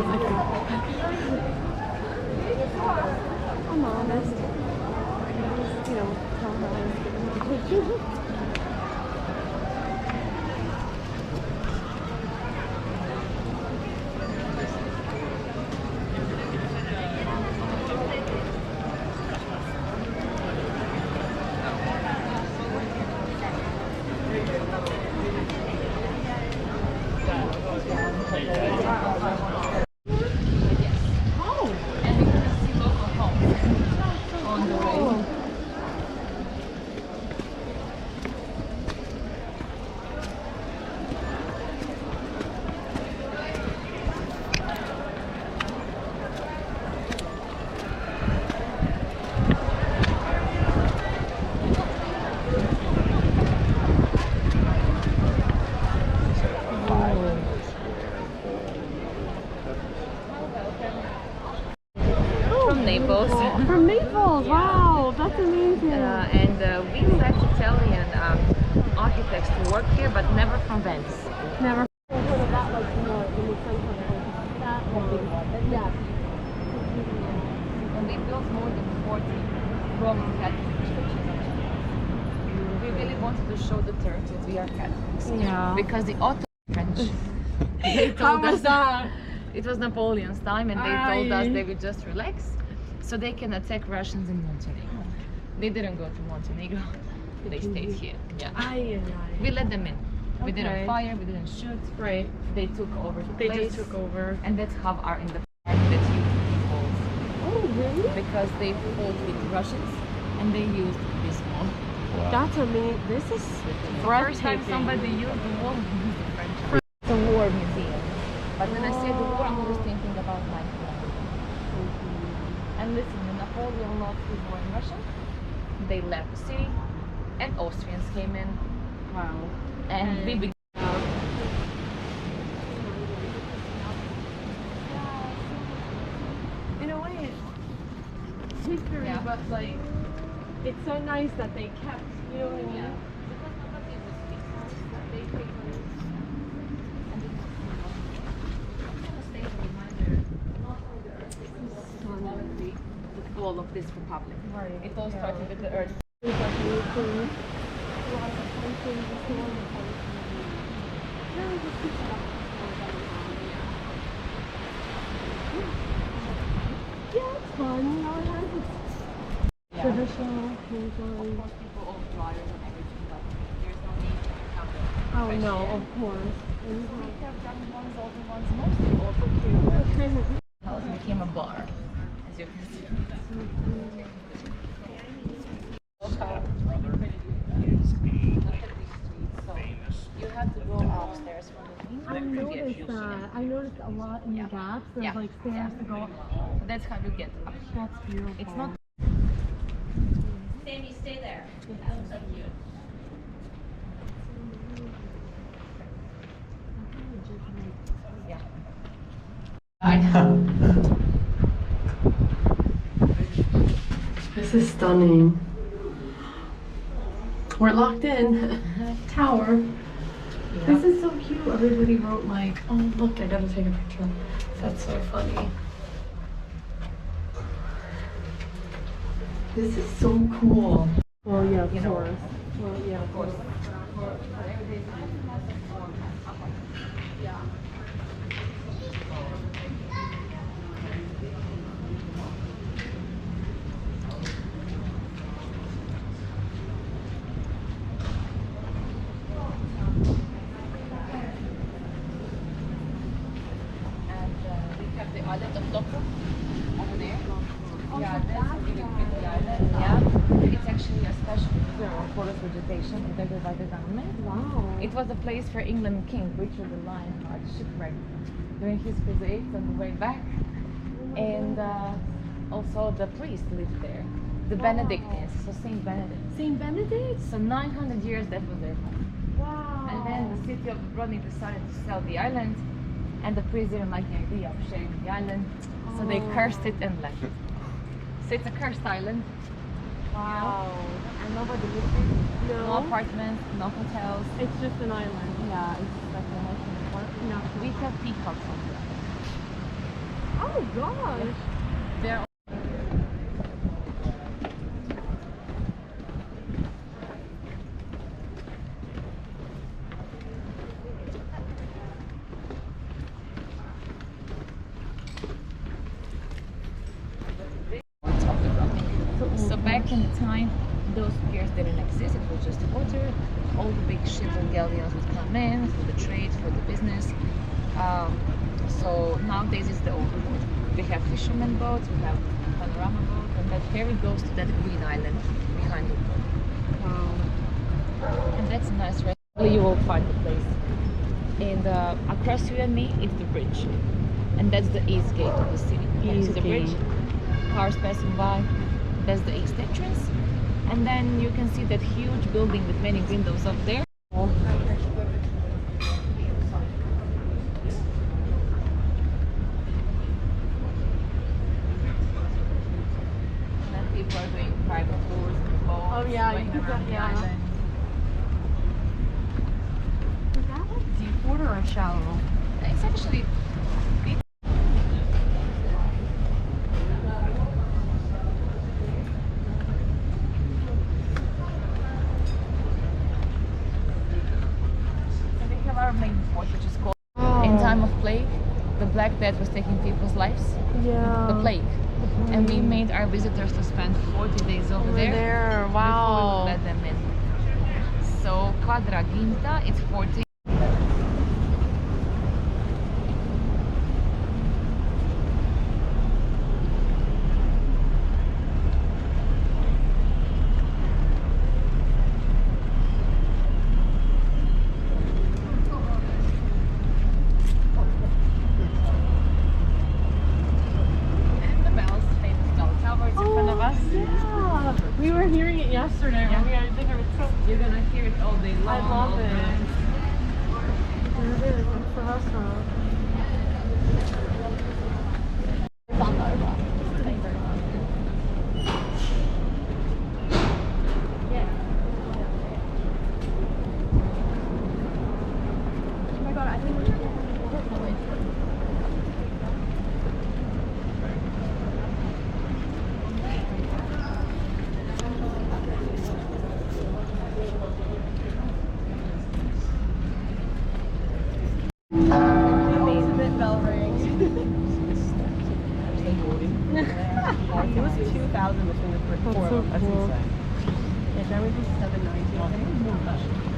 nice. I'm honest. You know, tell her I was giving her. Naples. From Naples, wow, that's amazing. And we let Italian architects to work here, but never from Venice. Never. And we built more than 40 Roman Catholic churches. We really wanted to show the Turks that we are Catholics. Yeah. Because the Ottoman French, they told us that? it was Napoleon's time, and they told us they would just relax so they can attack Russians in Montenegro. They didn't go to Montenegro, they stayed here. Yeah. We let them in. We didn't fire, we didn't shoot. Right. They took over the They place. just took over. And that's how our independence used walls. Oh, really? Because they fought with Russians and they used this wall. Wow. That's amazing. This is The first time somebody used the wall, they used the French. It's a war museum. But when I say the war, I'm always thinking about my family. And listen, when Napoleon lost his war in Russia, they left the city and Austrians came in. wow. And we began. In a way, it's history, but like, it's so nice that they kept, you know what I mean? The fall of this republic. Right. It all started with the earth. Yeah, it's fun, you know, it has its traditional hands-on. People own dryers and everything, but there's no need to have them. Oh no, of course. We have young ones, older ones, mostly older too. The house became a bar, as you can see. You have to go upstairs from the main I noticed that. I noticed a lot in the gaps. There's like stairs to go. So that's how you get up. That's beautiful. It's not. Sammy, stay there. That looks so cute. Yeah. This is stunning. We're locked in. Tower. This is so cute. Everybody wrote like, oh look, I gotta take a picture. That's so funny. This is so cool. Well, yeah, of course. Well, yeah, of course. We have the island of Locro over there. Yeah, that's a really pretty island. Yeah, it's actually a special reserve for forest vegetation protected by the government. Wow. It was a place where England King Richard the Lionheart shipwrecked during his crusades on the way back, and also the priest lived there, the Benedictines, so Saint Benedict. Saint Benedict? So 900 years that was their home. Wow. And then the city of Dubrovnik decided to sell the island, and the priest didn't like the idea of sharing the island, so they cursed it and left. So it's a cursed island. Wow. And nobody lives there. No. No apartments, no hotels. It's just an island. Yeah, it's like a national park. No. We have peacocks on the island. Oh gosh. They're of Dubrovnik. So back in the time, those piers didn't exist. It was just water. All the big ships and galleons would come in for the trade, for the business. So nowadays it's the old boat. We have fisherman boats, we have panorama boats, and that ferry goes to that green island behind the boat. Wow. And that's a nice rest. You will find the place. And across you and me is the bridge. And that's the east gate of the city. Can you see the bridge? Cars passing by. That's the east entrance. And then you can see that huge building with many windows up there. People are doing private tours with boats. Oh yeah, you going could around the island. Is that like deep water or shallow? It's actually so we have our main port, which is called in time of plague. The Black Death was taking people's lives. Yeah. The plague. And we made our visitors to spend 40 days over there. Wow. Before we let them in. So Quadraginta, it's 40. Yeah. We were hearing it yesterday when we were at dinner. It's so You're gonna hear it all day long. I love all it. night. There it is. It's the restaurant. Oh my god, I think bell ring. It was 2,000 between the four of them. That's cool. insane. Yeah, that was just 790.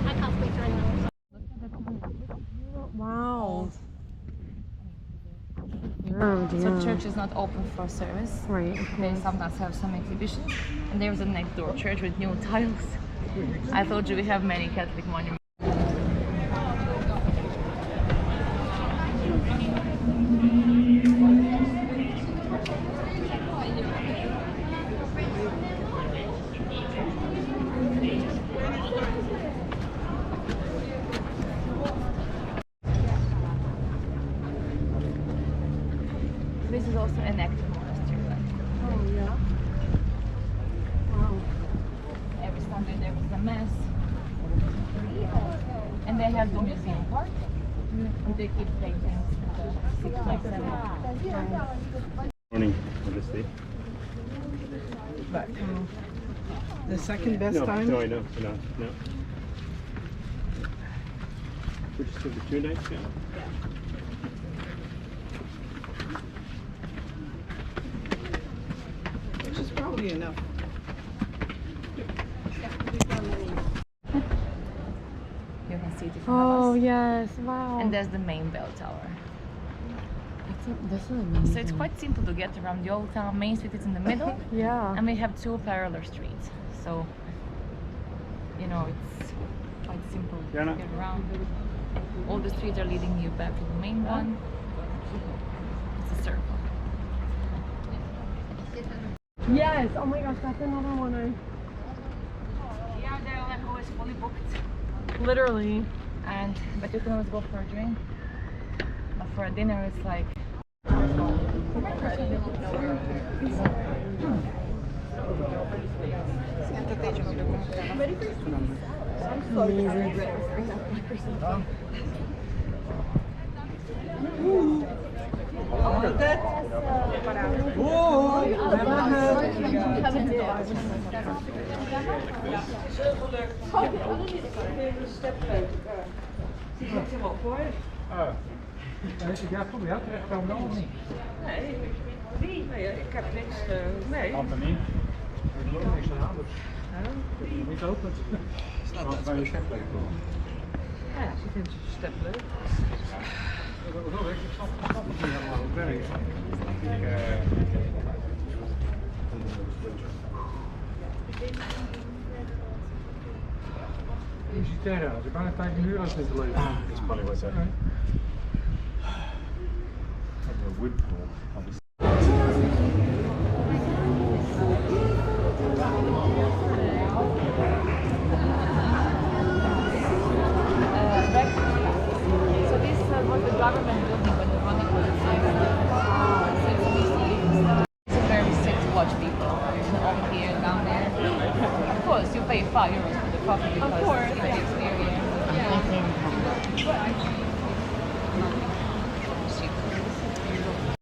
I can't speak right now. Wow. So church is not open for service. Right. They sometimes have some exhibitions. And there's a next door church with new tiles. I told you we have many Catholic monuments. This is also an active monastery. Oh yeah. Wow. Every Sunday there is a mass. And they have the museum part. And they keep paintings in the 6 by 7. Morning, Majesty. But the second best No, time. no, I know, no. We're just doing the 2 nights now. Which is probably enough. You can see it from Oh us. yes. Wow. And there's the main bell tower. This is amazing. So it's quite simple to get around the old town. Main Street is in the middle. Yeah. And we have 2 parallel streets. So, you know, it's quite simple to Jana. get around. All the streets are leading you back to the main one. It's a circle. Yes. Oh my gosh, that's another one. Yeah, they're like always fully booked. Literally. But you can always go for a drink. But for a dinner, it's like. Ja, kom je terecht komen dan of niet? Nee, ik heb niks. Nee. Kan er niet. Ik heb niks aan de hand. Niet open. Staat dat bij je stepleuk? Ja, ze vindt zijn stepleuk. Ik snap het niet helemaal hoe het werkt. Je ziet tegen, als ik bijna 15 uur aan zit te leven. That's probably what's that. A wood pool. So this was the government building when the Dubrovnik was it's very sick to watch people over here and down there. Of course, you pay €5 for the coffee because it's the experience. Yeah.